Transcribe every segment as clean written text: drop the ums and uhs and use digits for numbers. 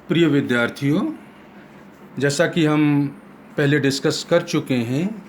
प्रिय विद्यार्थियों, जैसा कि हम पहले डिस्कस कर चुके हैं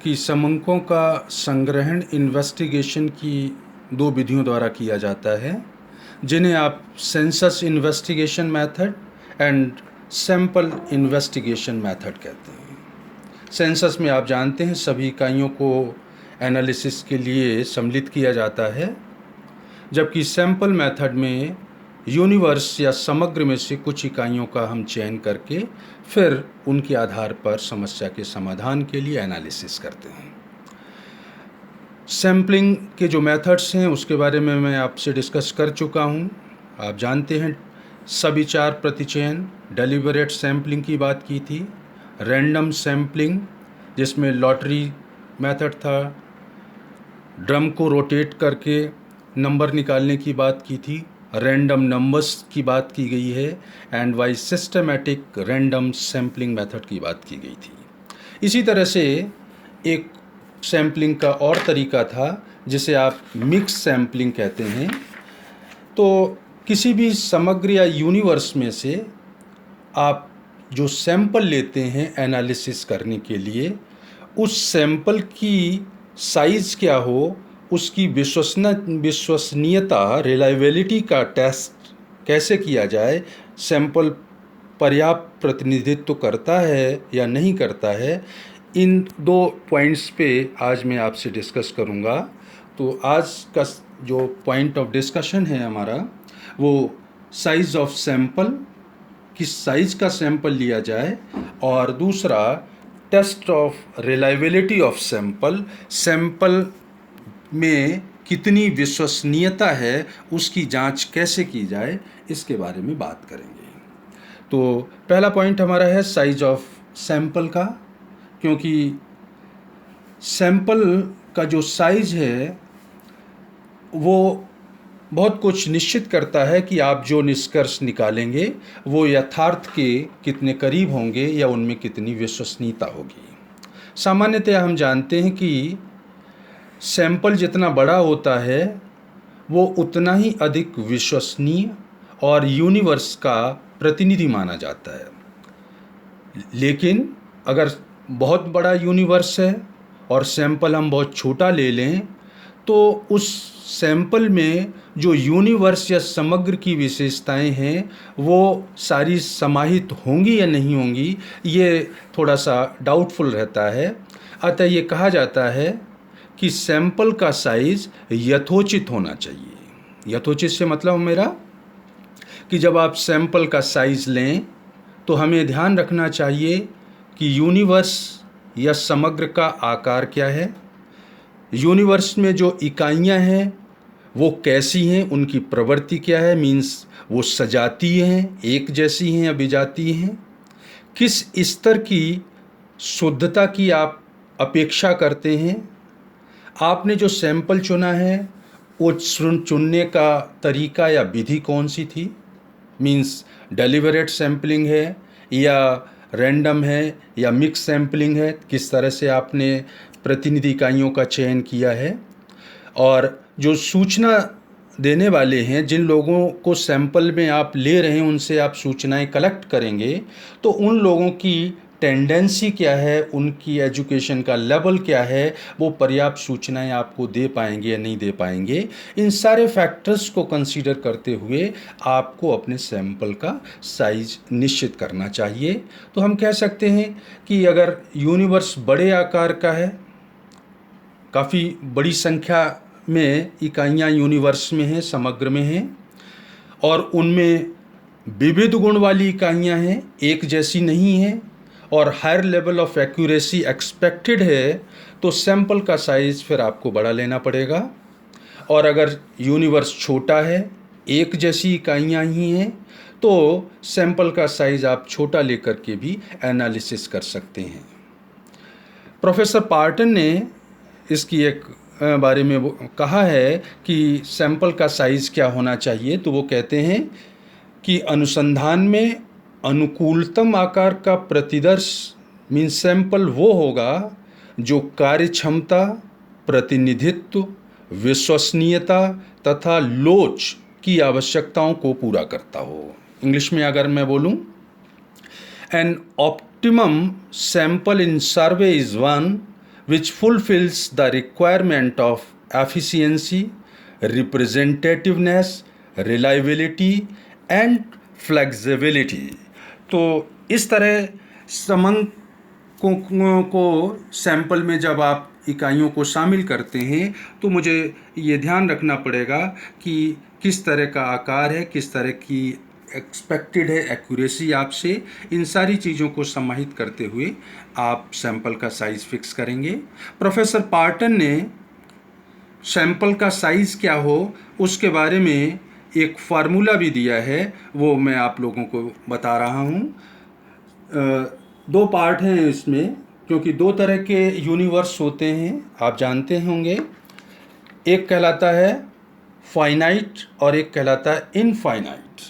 कि समंकों का संग्रहण इन्वेस्टिगेशन की दो विधियों द्वारा किया जाता है, जिन्हें आप census investigation method and sample investigation method कहते हैं। सेंसस में आप जानते हैं सभी इकाइयों को एनालिसिस के लिए सम्मिलित किया जाता है, जबकि सैंपल मेथड में यूनिवर्स या समग्र में से कुछ इकाइयों का हम चयन करके फिर उनके आधार पर समस्या के समाधान के लिए एनालिसिस करते हैं। सैम्पलिंग के जो मेथड्स हैं उसके बारे में मैं आपसे डिस्कस कर चुका हूं। आप जानते हैं सविचार प्रतिचयन, डेलिबरेट सैम्पलिंग की बात की थी, रैंडम सैम्पलिंग जिसमें लॉटरी मेथड था, ड्रम को रोटेट करके नंबर निकालने की बात की थी, रैंडम नंबर्स की बात की गई है, and why systematic random sampling method की बात की गई थी। इसी तरह से एक सैम्पलिंग का और तरीका था जिसे आप मिक्स सैम्पलिंग कहते हैं। तो किसी भी समग्र या यूनिवर्स में से आप जो सैंपल लेते हैं एनालिसिस करने के लिए, उस सैंपल की साइज़ क्या हो, उसकी विश्वसनीयता, रिलायबिलिटी का टेस्ट कैसे किया जाए, सैंपल पर्याप्त प्रतिनिधित्व करता है या नहीं करता है, इन दो पॉइंट्स पे आज मैं आपसे डिस्कस करूँगा। तो आज का जो पॉइंट ऑफ डिस्कशन है हमारा, वो साइज़ ऑफ सैंपल, किस साइज़ का सैंपल लिया जाए, और दूसरा test of reliability of sample, sample में कितनी विश्वसनीयता है उसकी जांच कैसे की जाए, इसके बारे में बात करेंगे। तो पहला पॉइंट हमारा है साइज ऑफ सैंपल का, क्योंकि सैंपल का जो साइज है वो बहुत कुछ निश्चित करता है कि आप जो निष्कर्ष निकालेंगे वो यथार्थ के कितने करीब होंगे या उनमें कितनी विश्वसनीयता होगी। सामान्यतः हम जानते हैं कि सैंपल जितना बड़ा होता है वो उतना ही अधिक विश्वसनीय और यूनिवर्स का प्रतिनिधि माना जाता है। लेकिन अगर बहुत बड़ा यूनिवर्स है और सैंपल हम बहुत छोटा ले लें, तो उस सैंपल में जो यूनिवर्स या समग्र की विशेषताएं हैं वो सारी समाहित होंगी या नहीं होंगी, ये थोड़ा सा डाउटफुल रहता है। अतः ये कहा जाता है कि सैंपल का साइज़ यथोचित होना चाहिए। यथोचित से मतलब मेरा कि जब आप सैंपल का साइज़ लें तो हमें ध्यान रखना चाहिए कि यूनिवर्स या समग्र का आकार क्या है, यूनिवर्स में जो इकाइयां हैं वो कैसी हैं, उनकी प्रवृत्ति क्या है, मीन्स वो सजातीय हैं, एक जैसी हैं या विजातीय हैं, किस स्तर की शुद्धता की आप अपेक्षा करते हैं, आपने जो सैंपल चुना है वो चुनने का तरीका या विधि कौन सी थी, मीन्स डेलिबरेट सैम्पलिंग है या रैंडम है या मिक्स सैम्पलिंग है, किस तरह से आपने प्रतिनिधि इकाइयों का चयन किया है, और जो सूचना देने वाले हैं, जिन लोगों को सैंपल में आप ले रहे हैं उनसे आप सूचनाएं कलेक्ट करेंगे, तो उन लोगों की टेंडेंसी क्या है, उनकी एजुकेशन का लेवल क्या है, वो पर्याप्त सूचनाएं आपको दे पाएंगे या नहीं दे पाएंगे। इन सारे फैक्टर्स को कंसीडर करते हुए आपको अपने सैंपल का साइज निश्चित करना चाहिए। तो हम कह सकते हैं कि अगर यूनिवर्स बड़े आकार का है, काफ़ी बड़ी संख्या में इकाइयाँ यूनिवर्स में हैं, समग्र में हैं, और उनमें विविध गुण वाली इकाइयाँ हैं, एक जैसी नहीं हैं, और higher level of accuracy expected है, तो सैंपल का साइज़ फिर आपको बड़ा लेना पड़ेगा। और अगर यूनिवर्स छोटा है, एक जैसी इकाइयाँ ही हैं, तो सैंपल का साइज़ आप छोटा लेकर के भी एनालिसिस कर सकते हैं। प्रोफेसर पार्टन ने इसकी एक बारे में वो कहा है कि सैंपल का साइज़ क्या होना चाहिए। तो वो कहते हैं कि अनुसंधान में अनुकूलतम आकार का प्रतिदर्श मीन सैंपल वो होगा जो कार्य क्षमता, प्रतिनिधित्व, विश्वसनीयता तथा लोच की आवश्यकताओं को पूरा करता हो। इंग्लिश में अगर मैं बोलूँ, an optimum sample in survey is one which fulfils the requirement of efficiency, representativeness, reliability and flexibility. तो इस तरह समंक को सैंपल में जब आप इकाइयों को शामिल करते हैं तो मुझे ये ध्यान रखना पड़ेगा कि किस तरह का आकार है, किस तरह की एक्सपेक्टेड है एक्यूरेसी आपसे। इन सारी चीज़ों को समाहित करते हुए आप सैंपल का साइज़ फिक्स करेंगे। प्रोफेसर पार्टन ने सैंपल का साइज़ क्या हो उसके बारे में एक फार्मूला भी दिया है, वो मैं आप लोगों को बता रहा हूँ। दो पार्ट हैं इसमें, क्योंकि दो तरह के यूनिवर्स होते हैं, आप जानते होंगे। एक कहलाता है फाइनाइट और एक कहलाता है इनफाइनाइट,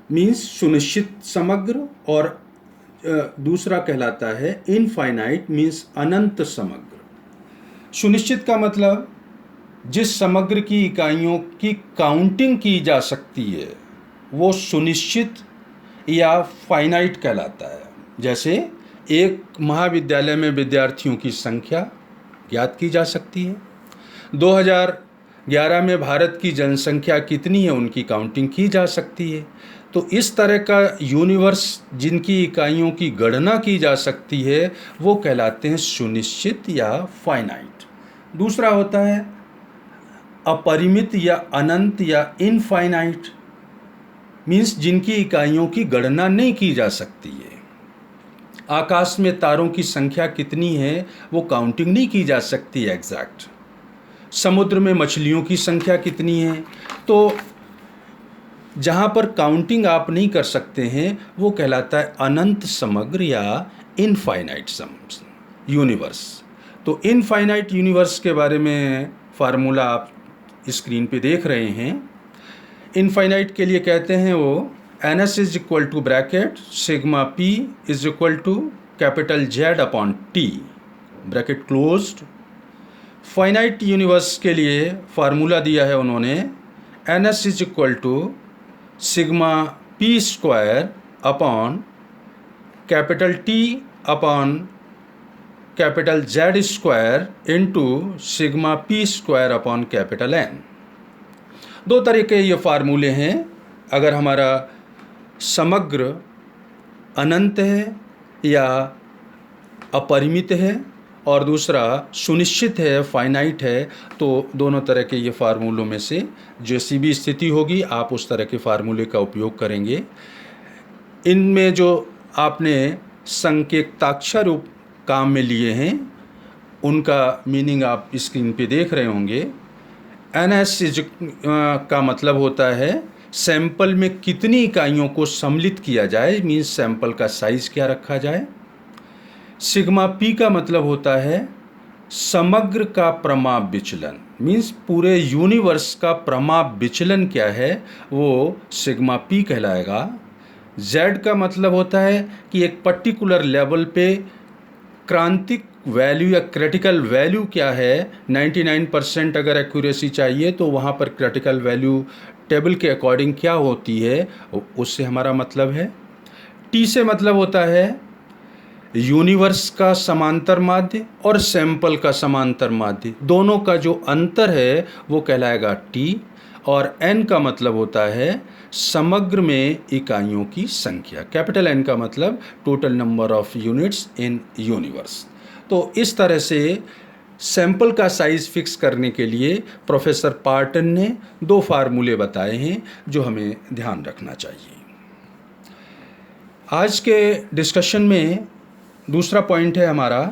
मीन्स सुनिश्चित समग्र, और दूसरा कहलाता है इनफाइनाइट मीन्स अनंत समग्र। सुनिश्चित का मतलब जिस समग्र की इकाइयों की काउंटिंग की जा सकती है वो सुनिश्चित या फाइनाइट कहलाता है। जैसे एक महाविद्यालय में विद्यार्थियों की संख्या ज्ञात की जा सकती है, 2011 में भारत की जनसंख्या कितनी है उनकी काउंटिंग की जा सकती है। तो इस तरह का यूनिवर्स जिनकी इकाइयों की गणना की जा सकती है वो कहलाते हैं सुनिश्चित या फाइनाइट। दूसरा होता है अपरिमित या अनंत या इनफाइनाइट, मीन्स जिनकी इकाइयों की गणना नहीं की जा सकती है। आकाश में तारों की संख्या कितनी है वो काउंटिंग नहीं की जा सकती एग्जैक्ट। समुद्र में मछलियों की संख्या कितनी है, तो जहाँ पर काउंटिंग आप नहीं कर सकते हैं वो कहलाता है अनंत समग्र या इनफाइनाइट यूनिवर्स। तो इनफाइनाइट यूनिवर्स के बारे में फार्मूला आप स्क्रीन पे देख रहे हैं। इनफाइनाइट के लिए कहते हैं वो NS is equal to bracket sigma P is equal to capital Z upon T bracket closed. Finite universe के लिए फार्मूला दिया है उन्होंने NS is equal to sigma P square upon capital T upon capital Z square into sigma P square upon capital N। दो तरह के ये फार्मूले हैं। अगर हमारा समग्र अनंत है या अपरिमित है और दूसरा सुनिश्चित है फाइनाइट है, तो दोनों तरह के ये फार्मूलों में से जैसी भी स्थिति होगी आप उस तरह के फार्मूले का उपयोग करेंगे। इनमें जो आपने संकेताक्षर रूप काम में लिए हैं उनका मीनिंग आप स्क्रीन पे देख रहे होंगे। NS का मतलब होता है सैंपल में कितनी इकाइयों को सम्मिलित किया जाए, मीन्स सैंपल का साइज क्या रखा जाए। सिग्मा P का मतलब होता है समग्र का प्रमाप विचलन, मीन्स पूरे यूनिवर्स का प्रमाप विचलन क्या है वो सिग्मा P कहलाएगा। Z का मतलब होता है कि एक पर्टिकुलर लेवल पे क्रांतिक वैल्यू या क्रिटिकल वैल्यू क्या है। 99% अगर एक्यूरेसी चाहिए तो वहाँ पर क्रिटिकल वैल्यू टेबल के अकॉर्डिंग क्या होती है उससे हमारा मतलब है। T से मतलब होता है यूनिवर्स का समांतर माध्य और सैंपल का समांतर माध्य, दोनों का जो अंतर है वो कहलाएगा T। और N का मतलब होता है समग्र में इकाइयों की संख्या, कैपिटल N का मतलब total number of units in universe. तो इस तरह से सैंपल का साइज़ फिक्स करने के लिए प्रोफेसर पार्टन ने दो फार्मूले बताए हैं जो हमें ध्यान रखना चाहिए। आज के डिस्कशन में दूसरा पॉइंट है हमारा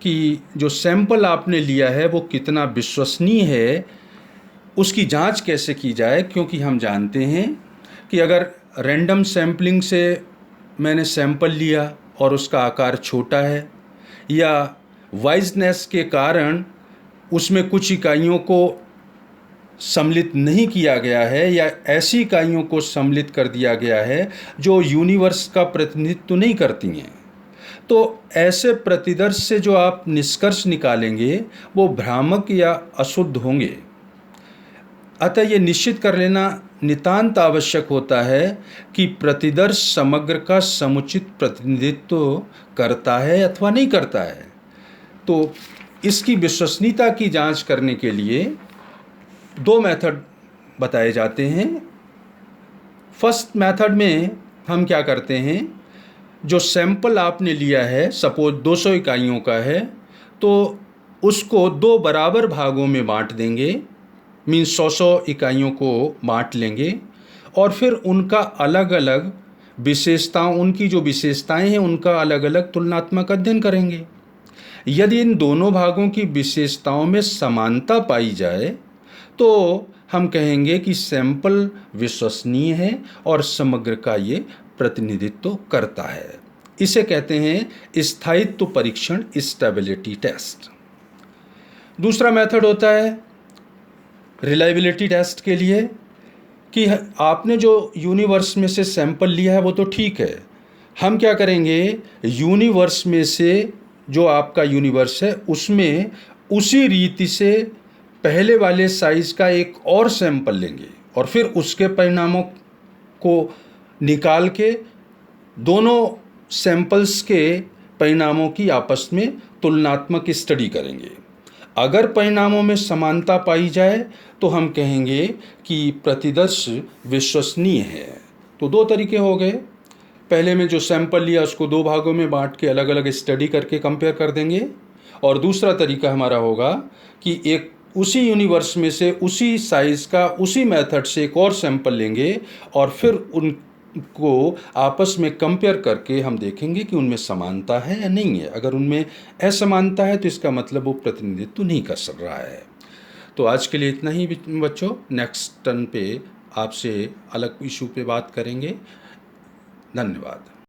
कि जो सैंपल आपने लिया है वो कितना विश्वसनीय है, उसकी जांच कैसे की जाए। क्योंकि हम जानते हैं कि अगर रैंडम सैम्पलिंग से मैंने सैंपल लिया और उसका आकार छोटा है या वाइजनेस के कारण उसमें कुछ इकाइयों को सम्मिलित नहीं किया गया है या ऐसी इकाइयों को सम्मिलित कर दिया गया है जो यूनिवर्स का प्रतिनिधित्व नहीं करती हैं, तो ऐसे प्रतिदर्श से जो आप निष्कर्ष निकालेंगे वो भ्रामक या अशुद्ध होंगे। अतः ये निश्चित कर लेना नितांत आवश्यक होता है कि प्रतिदर्श समग्र का समुचित प्रतिनिधित्व करता है अथवा नहीं करता है। तो इसकी विश्वसनीयता की जांच करने के लिए दो मेथड बताए जाते हैं। फर्स्ट मेथड में हम क्या करते हैं, जो सैंपल आपने लिया है, सपोज 200 इकाइयों का है, तो उसको दो बराबर भागों में बांट देंगे, मीन्स 100 इकाइयों को बांट लेंगे और फिर उनका अलग अलग विशेषताओं, उनकी जो विशेषताएं हैं उनका अलग अलग तुलनात्मक अध्ययन करेंगे। यदि इन दोनों भागों की विशेषताओं में समानता पाई जाए तो हम कहेंगे कि सैंपल विश्वसनीय है और समग्र का ये प्रतिनिधित्व करता है। इसे कहते हैं स्थायित्व परीक्षण, स्टेबिलिटी टेस्ट। दूसरा मेथड होता है रिलायबिलिटी टेस्ट के लिए कि आपने जो यूनिवर्स में से सैंपल लिया है वो तो ठीक है, हम क्या करेंगे, यूनिवर्स में से जो आपका यूनिवर्स है उसमें उसी रीति से पहले वाले साइज का एक और सैंपल लेंगे और फिर उसके परिणामों को निकाल के दोनों सैंपल्स के परिणामों की आपस में तुलनात्मक स्टडी करेंगे। अगर परिणामों में समानता पाई जाए तो हम कहेंगे कि प्रतिदर्श विश्वसनीय है। तो दो तरीके हो गए, पहले में जो सैंपल लिया उसको दो भागों में बांट के अलग अलग स्टडी करके कंपेयर कर देंगे, और दूसरा तरीका हमारा होगा कि एक उसी यूनिवर्स में से उसी साइज का उसी मेथड से एक और सैंपल लेंगे और फिर उनको आपस में कंपेयर करके हम देखेंगे कि उनमें समानता है या नहीं है। अगर उनमें असमानता है तो इसका मतलब वो प्रतिनिधित्व नहीं कर सक रहा है। तो आज के लिए इतना ही बच्चों, नेक्स्ट टर्न पे आपसे अलग इशू पे बात करेंगे। धन्यवाद।